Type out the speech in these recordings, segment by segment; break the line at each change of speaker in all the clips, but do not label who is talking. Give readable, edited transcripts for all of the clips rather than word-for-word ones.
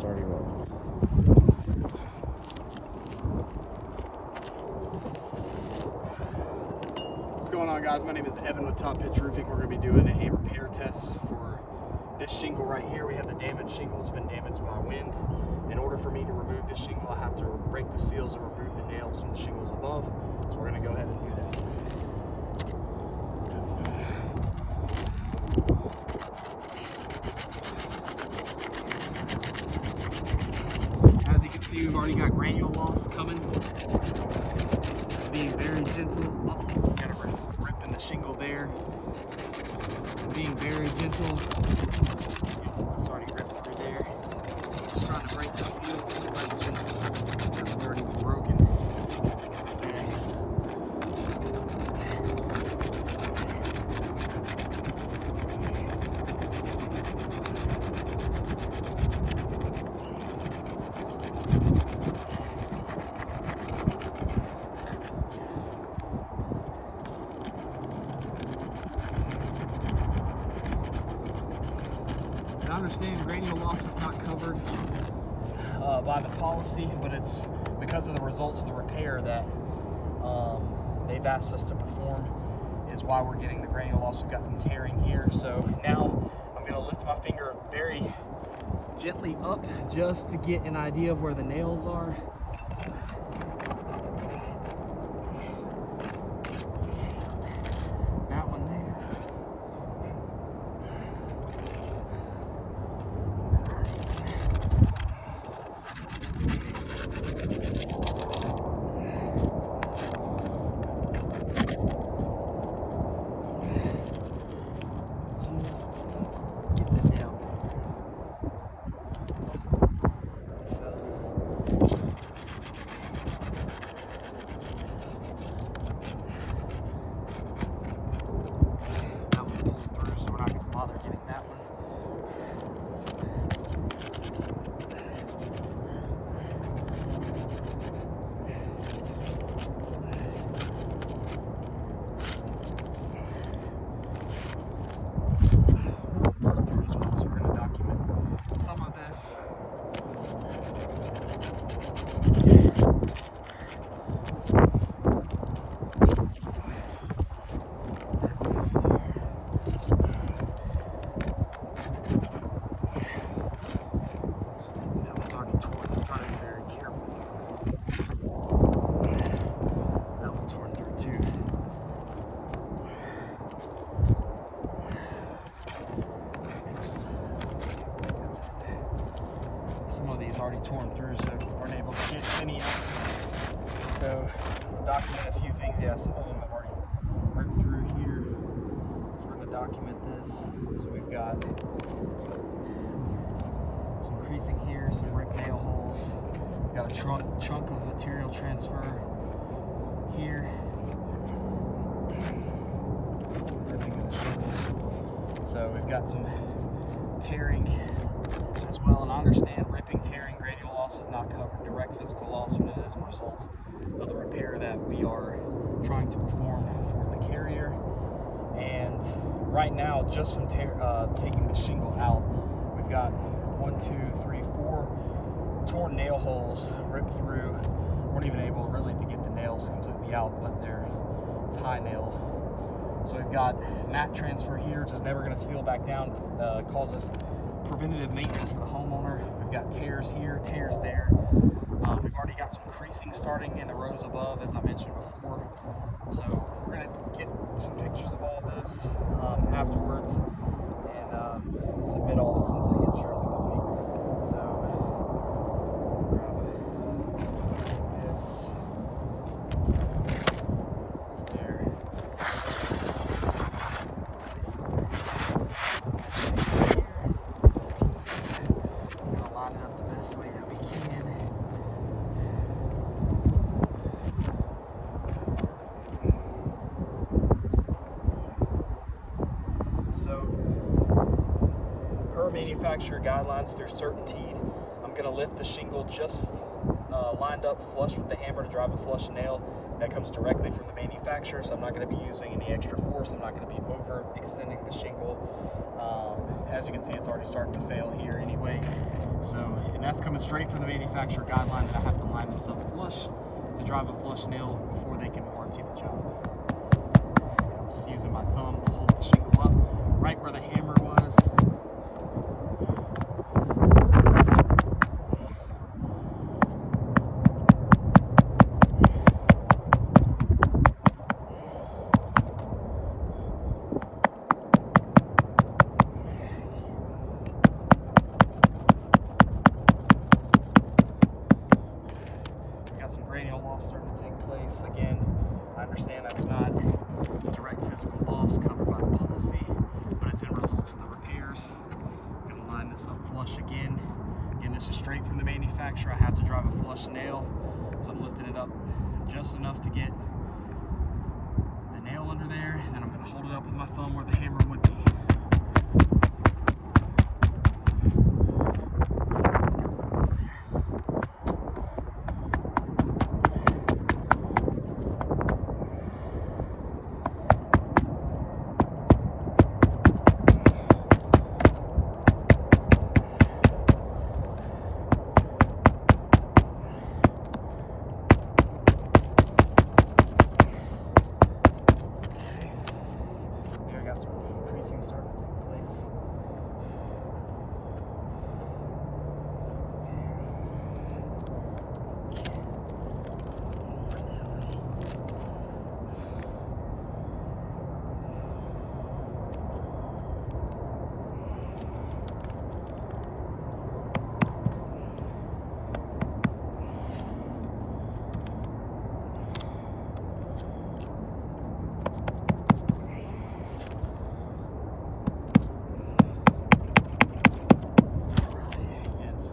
already rolling.
What's going on, guys? My name is Evan with Top Pitch Roofing. We're going to be doing a repair test for this shingle right here. We have the damaged shingle. It's been damaged by wind. In order for me to remove this shingle, I have to break the seals and remove the nails from the shingles above. So we're going to go ahead and do that. As you can see, we've already got granule loss coming. Being very gentle. Oh, got a rip in the shingle there. Being very gentle. It's already ripped through there. Just trying to break the seal. Looks like it's already broken. Okay. I understand granule loss is not covered by the policy, but it's because of the results of the repair that they've asked us to perform is why we're getting the granule loss. We've got some tearing here, so now I'm going to lift my finger very gently up just to get an idea of where the nails are. That one there. Some of these already torn through, so we weren't able to get any out. So document a few things. Yeah, some of them have already ripped through here. So we're going to document this. So we've got some creasing here, some rip nail holes. We've got a chunk of material transfer here. Ripping of the shingles. So we've got some tearing as well, and I understand ripping, tearing, granule loss is not covered. Direct physical loss, but it is a result of the repair that we are trying to perform for the carrier. And right now, just from taking the shingle out, we've got 1, 2, 3, 4 torn nail holes ripped through. Weren't even able really to get the nails completely out, but it's high nailed. So we've got mat transfer here, which is never going to seal back down, causes preventative maintenance for the homeowner. We've got tears here, tears there. We've already got some creasing starting in the rows above, as I mentioned before. So we're going to get some pictures of all this afterwards and submit all this into the insurance company. So grab this there. So, per manufacturer guidelines, they're certainteed. I'm going to lift the shingle just lined up flush with the hammer to drive a flush nail. That comes directly from the manufacturer, so I'm not going to be using any extra force. I'm not going to be overextending the shingle. As you can see, it's already starting to fail here anyway. So, and That's coming straight from the manufacturer guideline that I have to line this up flush to drive a flush nail before they can warranty the job. I'm just using my thumb to hold the shingle up right where the hammer was. Radial loss starting to take place. Again, I understand that's not direct physical loss covered by the policy, but it's in results of the repairs. I'm going to line this up flush again. Again, this is straight from the manufacturer. I have to drive a flush nail, so I'm lifting it up just enough to get the nail under there. Then I'm going to hold it up with my thumb where the hammer would be. Some creasing starting to take place.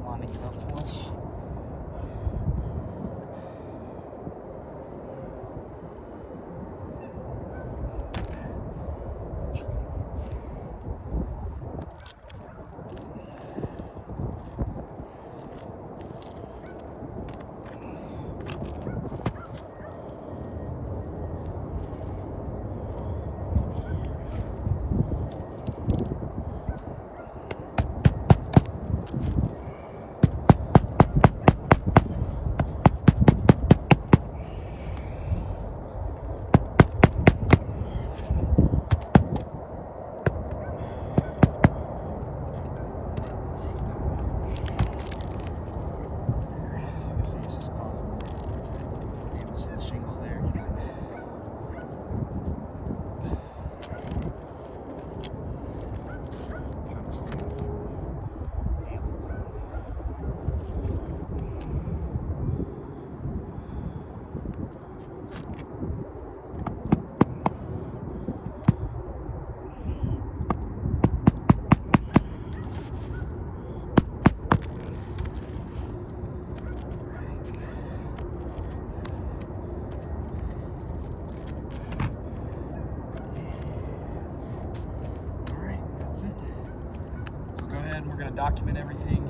Lining it up flush. We're going to document everything.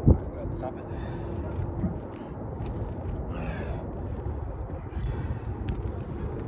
Go ahead and stop it.